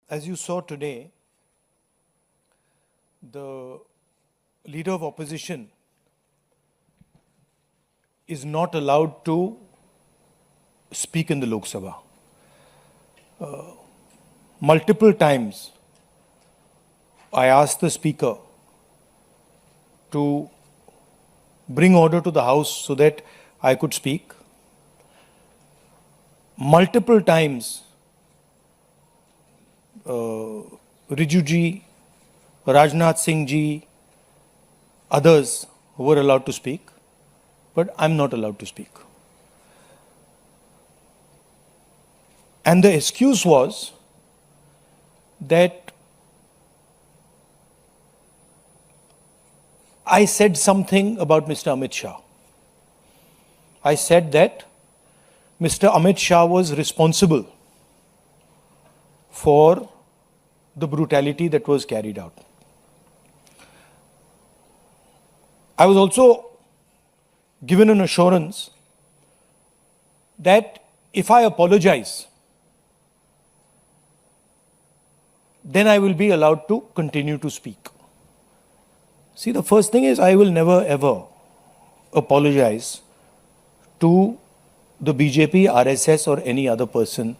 As you saw today, the leader of opposition is not allowed to speak in the Lok Sabha. Multiple times, I asked the speaker to bring order to the House so that I could speak. Multiple times, Riju ji, Rajnath Singh ji, others were allowed to speak, but I'm not allowed to speak. And the excuse was that I said something about Mr. Amit Shah. I said that Mr. Amit Shah was responsible for the brutality that was carried out. I was also given an assurance that if I apologize, then I will be allowed to continue to speak. See, the first thing is I will never ever apologize to the BJP, RSS or any other person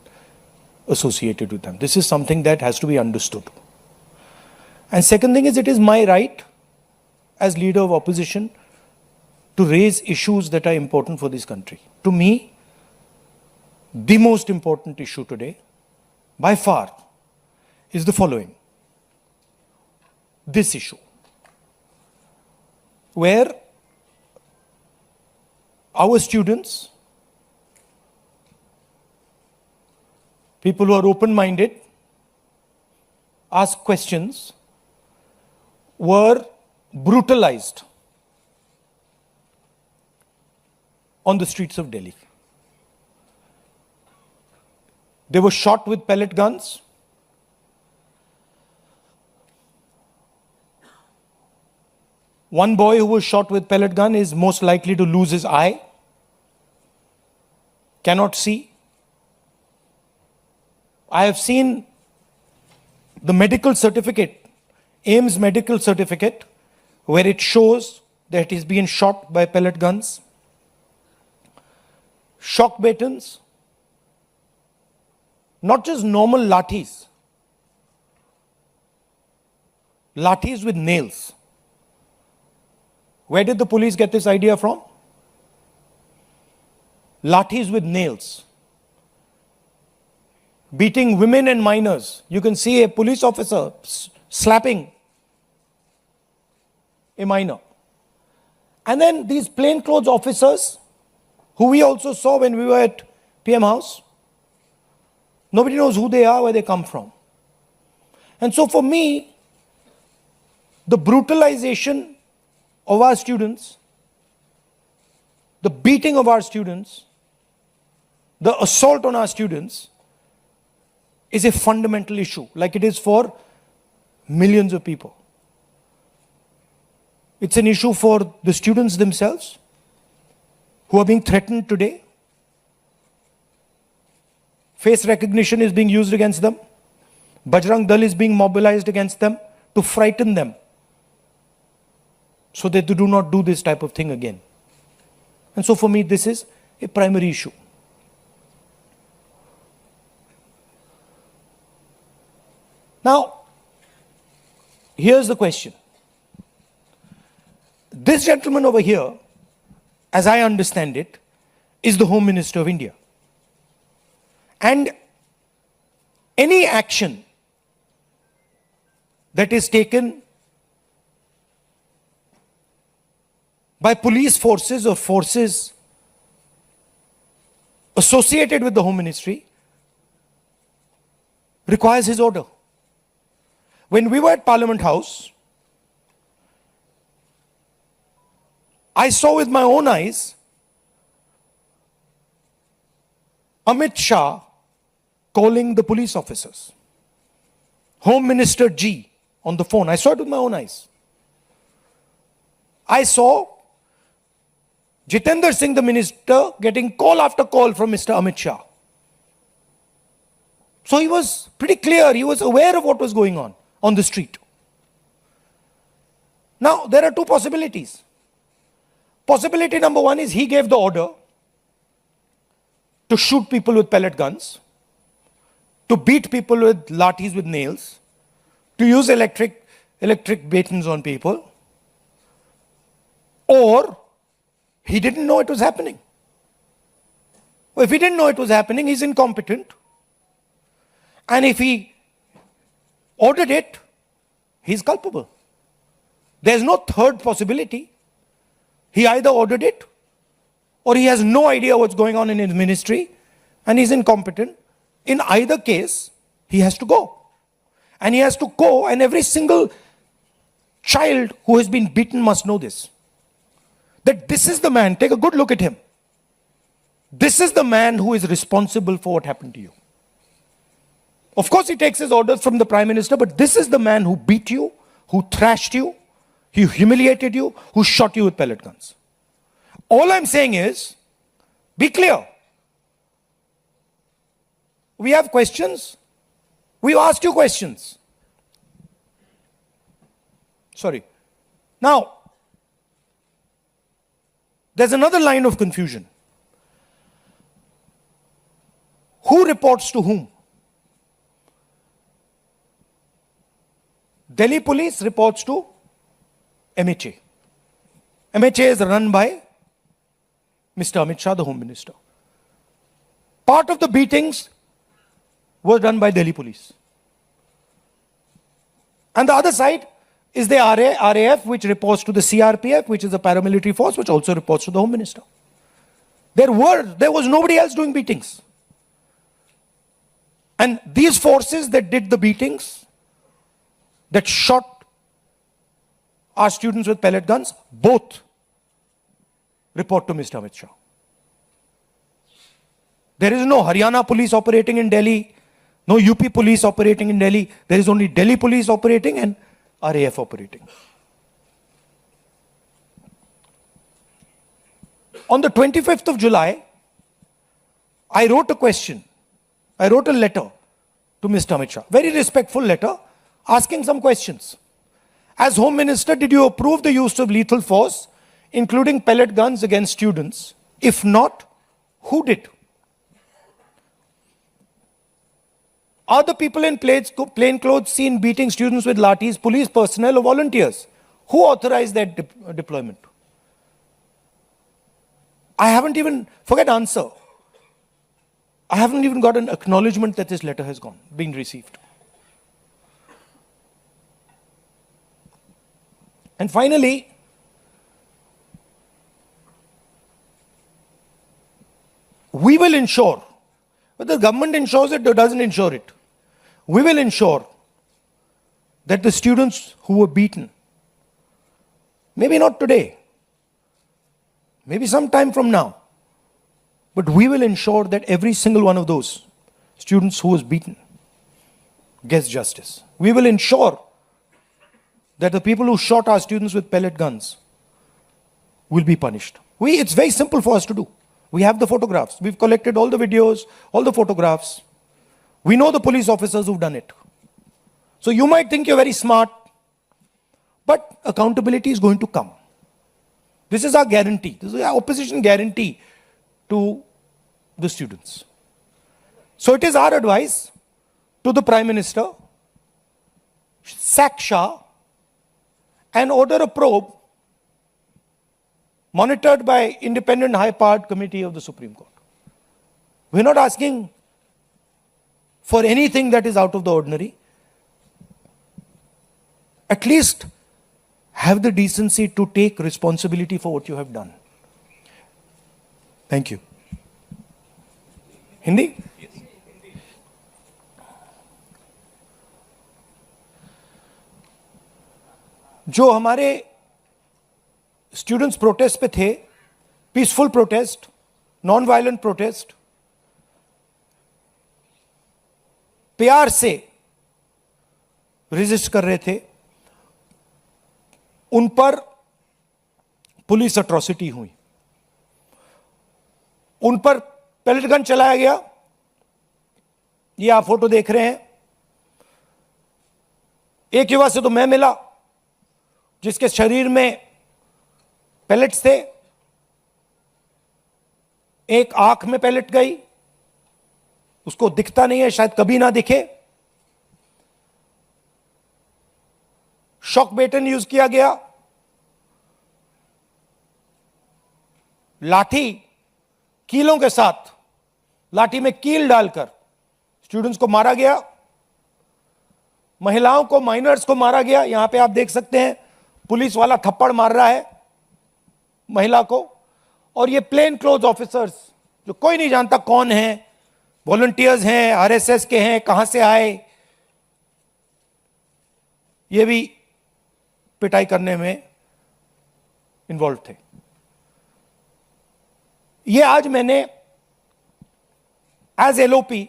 associated with them. This is something that has to be understood. And second thing is, it is my right as leader of opposition to raise issues that are important for this country. To me, the most important issue today, by far, is the following. This issue, where our students, people who are open-minded, ask questions, were brutalized on the streets of Delhi. They were shot with pellet guns. One boy who was shot with pellet gun is most likely to lose his eye, cannot see. I have seen the medical certificate, AIIMS medical certificate, where it shows that he's been shot by pellet guns. Shock batons, not just normal lathis, lathis with nails. Where did the police get this idea from? Lathis with nails. Beating women and minors. You can see a police officer slapping a minor. And then these plainclothes officers, who we also saw when we were at PM House, nobody knows who they are, where they come from. And so for me, the brutalization of our students, the beating of our students, the assault on our students is a fundamental issue, like it is for millions of people. It's an issue for the students themselves who are being threatened today. Face recognition is being used against them. Bajrang Dal is being mobilized against them to frighten them so that they do not do this type of thing again. And so for me, this is a primary issue. Now, here's the question. This gentleman over here, as I understand it, is the Home Minister of India. And any action that is taken by police forces or forces associated with the Home Ministry requires his order. When we were at Parliament House, I saw with my own eyes Amit Shah calling the police officers. Home Minister G on the phone. I saw it with my own eyes. I saw Jitendra Singh, the minister, getting call after call from Mr. Amit Shah. So he was pretty clear, he was aware of what was going on the street. Now, there are two possibilities. Possibility number one is he gave the order to shoot people with pellet guns, to beat people with lathis with nails, to use electric batons on people, or he didn't know it was happening. Well, if he didn't know it was happening, he's incompetent. And if he ordered it, he's culpable. There's no third possibility. He either ordered it, or he has no idea what's going on in his ministry, and he's incompetent. In either case, he has to go. And he has to go, and every single child who has been beaten must know this. That this is the man, take a good look at him. This is the man who is responsible for what happened to you. Of course, he takes his orders from the Prime Minister, but this is the man who beat you, who thrashed you, he humiliated you, who shot you with pellet guns. All I'm saying is, be clear. We have questions. We've asked you questions. Sorry. Now, there's another line of confusion. Who reports to whom? Delhi police reports to MHA. MHA is run by Mr. Amit Shah, the Home Minister. Part of the beatings was done by Delhi police. And the other side is the RAF, which reports to the CRPF, which is a paramilitary force, which also reports to the Home Minister. There was nobody else doing beatings. And these forces that did the beatings, that shot our students with pellet guns, both report to Mr. Amit Shah. There is no Haryana police operating in Delhi, no UP police operating in Delhi. There is only Delhi police operating and RAF operating. On the 25th of July, I wrote a question. I wrote a letter to Mr. Amit Shah. Very respectful letter, asking some questions. As Home Minister, did you approve the use of lethal force, including pellet guns against students? If not, who did? Are the people in plain clothes seen beating students with lathis, police personnel or volunteers? Who authorized that deployment? I haven't even, forget answer. I haven't even got an acknowledgement that this letter has been received. And finally, we will ensure, whether the government ensures it or doesn't ensure it, we will ensure that the students who were beaten, maybe not today, maybe some time from now, but we will ensure that every single one of those students who was beaten gets justice. We will ensure that the people who shot our students with pellet guns will be punished. It's very simple for us to do. We have the photographs. We've collected all the videos, all the photographs. We know the police officers who've done it. So you might think you're very smart, but accountability is going to come. This is our guarantee. This is our opposition guarantee to the students. So it is our advice to the Prime Minister, sack Shah and order a probe monitored by independent high-powered committee of the Supreme Court. We're not asking for anything that is out of the ordinary. At least have the decency to take responsibility for what you have done. Thank you. Hindi? Yes. जो हमारे students protest पे थे, peaceful protest, non violent protest, प्यार से resist कर रहे थे, उन पर पुलिस अट्रॉसिटी हुई, उन पर पेलेट गन चलाया गया, ये आप फोटो देख रहे हैं, एक युवा से तो मैं मिला जिसके शरीर में पैलेट्स थे, एक आंख में पैलेट गई, उसको दिखता नहीं है, शायद कभी ना दिखे। शॉक बेटन यूज किया गया, लाठी कीलों के साथ, लाठी में कील डालकर स्टूडेंट्स को मारा गया, महिलाओं को, माइनर्स को मारा गया। यहां पे आप देख सकते हैं पुलिस वाला थप्पड़ मार रहा है महिला को, और ये प्लेन क्लोथ ऑफिसर्स जो कोई नहीं जानता कौन है, वॉलंटियर्स हैं, आरएसएस के हैं, कहां से आए, ये भी पिटाई करने में इन्वॉल्व थे। ये आज मैंने as LOP,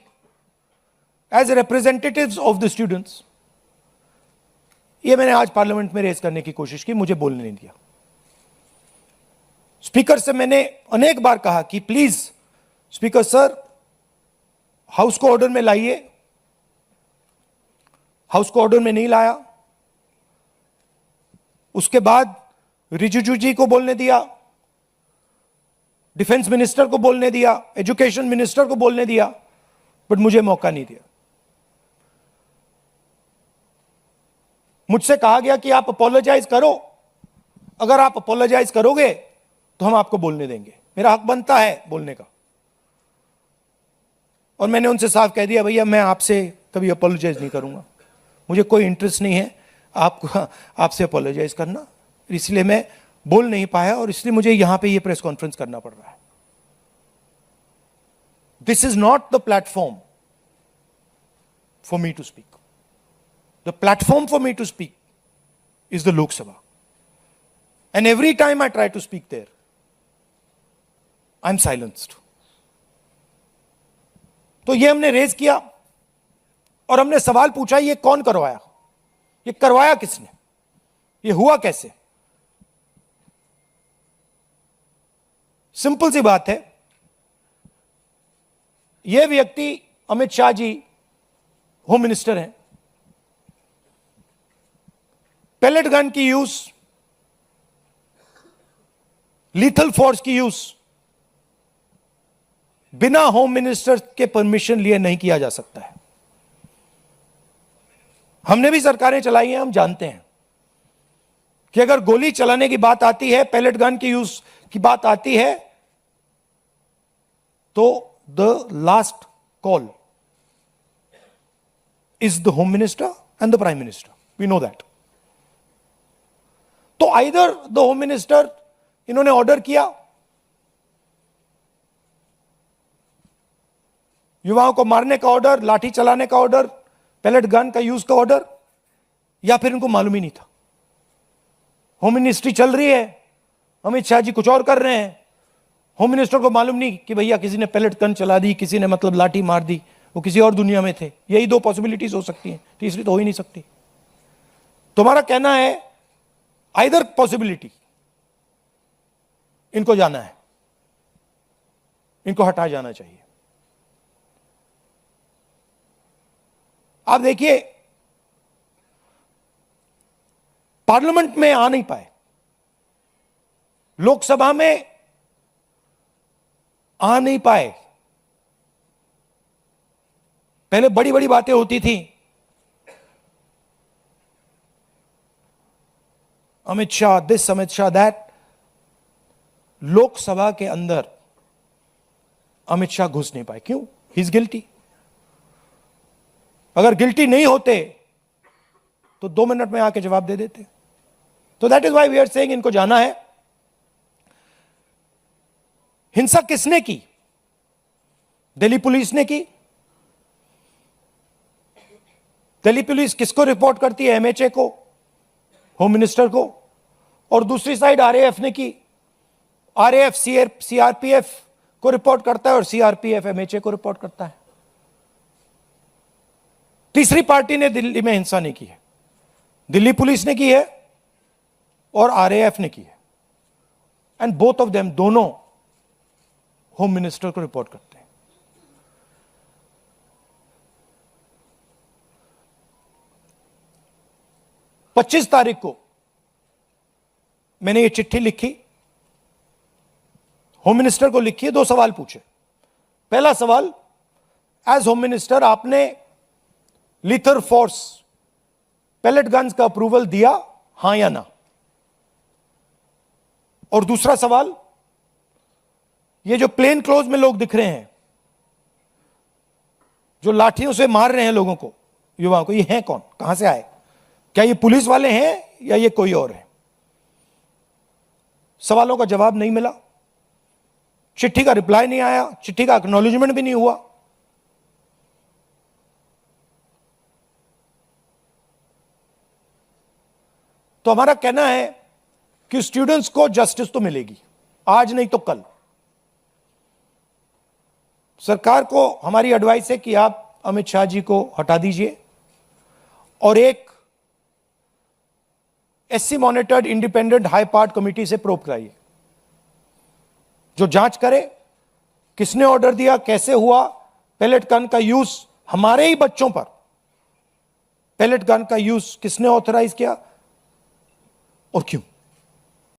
as representatives of the students, ये मैंने आज पार्लियामेंट में रेज करने की कोशिश की, मुझे बोलने नहीं दिया। स्पीकर से मैंने अनेक बार कहा कि प्लीज स्पीकर सर, हाउस को ऑर्डर में लाइए, हाउस को ऑर्डर में नहीं लाया। उसके बाद रिजिजू जी को बोलने दिया, डिफेंस मिनिस्टर को बोलने दिया, एजुकेशन मिनिस्टर को बोलने दिया, बट मुझे मौका नहीं दिया। मुझसे कहा गया कि आप अपोलोजाइज करो, अगर आप अपोलोजाइज करोगे तो हम आपको बोलने देंगे। मेरा हक बनता है बोलने का, और मैंने उनसे साफ कह दिया, भैया मैं आपसे कभी अपोलोजाइज नहीं करूंगा, मुझे कोई इंटरेस्ट नहीं है आपको आपसे अपोलोजाइज करना, इसलिए मैं बोल नहीं पाया, और इसलिए मुझे यहां पे ये प्रेस कॉन्फ्रेंस करना पड़ रहा है। This is not the platform for me to speak. The platform for me to speak is the Lok Sabha. And every time I try to speak there, I'm silenced. तो ये हमने raise किया और हमने सवाल पूछा, ये कौन करवाया, ये करवाया किसने, ये हुआ कैसे। सिंपल सी बात है, ये व्यक्ति अमित शाह जी होम मिनिस्टर हैं, पैलेट गन की यूज, लीथल फोर्स की यूज बिना होम मिनिस्टर के परमिशन लिए नहीं किया जा सकता है। हमने भी सरकारें चलाई हैं, हम जानते हैं कि अगर गोली चलाने की बात आती है, पैलेट गन की यूज की बात आती है, तो the last call is the home minister and the prime minister, we know that. तो आइदर द होम मिनिस्टर, इन्होंने ऑर्डर किया, युवाओं को मारने का ऑर्डर, लाठी चलाने का ऑर्डर, पैलेट गन का यूज का ऑर्डर, या फिर इनको मालूम ही नहीं था। होम मिनिस्ट्री चल रही है, अमित शाह जी कुछ और कर रहे हैं, होम मिनिस्टर को मालूम नहीं कि भैया किसी ने पैलेट गन चला दी, किसी ने मतलब लाठी मार दी, वो किसी और दुनिया में थे। यही दो पॉसिबिलिटीज हो सकती हैं, तीसरी तो हो ही नहीं सकती। तुम्हारा कहना है आइदर पॉसिबिलिटी, इनको जाना है, इनको हटा जाना चाहिए। आप देखिए, पार्लियामेंट में आ नहीं पाए, लोकसभा में आ नहीं पाए। पहले बड़ी बड़ी बातें होती थी, अमित शाह दिस, अमित शाह दैट। लोकसभा के अंदर अमित शाह घुस नहीं पाए, क्यों? He is guilty. अगर गिल्टी नहीं होते तो 2 मिनट में आके जवाब दे देते। तो that is why we are saying इनको जाना है। हिंसा किसने की? दिल्ली पुलिस ने की। दिल्ली पुलिस किसको रिपोर्ट करती है? एमएचए को, होम मिनिस्टर को। और दूसरी साइड आरएएफ ने की। आरएएफ सीआरपीएफ को रिपोर्ट करता है और सीआरपीएफ एमएचए को रिपोर्ट करता है। तीसरी पार्टी ने दिल्ली में हिंसा नहीं की है, दिल्ली पुलिस ने की है और आरएएफ ने की है। एंड बोथ ऑफ देम, दोनों होम मिनिस्टर को रिपोर्ट करते हैं। 25 तारीख को मैंने ये चिट्ठी लिखी, होम मिनिस्टर को लिखी है, 2 सवाल पूछे। पहला सवाल, एज होम मिनिस्टर आपने लीथर फोर्स पेलेट गन्स का अप्रूवल दिया, हां या ना? और दूसरा सवाल, ये जो प्लेन क्लोज में लोग दिख रहे हैं, जो लाठियों से मार रहे हैं लोगों को, युवाओं को, ये हैं कौन, कहां से आए? क्या ये पुलिस वाले हैं या ये कोई और है? सवालों का जवाब नहीं मिला, चिट्ठी का रिप्लाई नहीं आया, चिट्ठी का एक्नॉलेजमेंट भी नहीं हुआ। तो हमारा कहना है कि स्टूडेंट्स को जस्टिस तो मिलेगी, आज नहीं तो कल। सरकार को हमारी एडवाइस है कि आप अमित शाह जी को हटा दीजिए और एक SC monitored independent high part committee से प्रोब कराइए, जो जांच करे किसने ऑर्डर दिया, कैसे हुआ, पेलेट गन का यूज हमारे ही बच्चों पर, पेलेट गन का यूज किसने ऑथराइज किया और क्यों।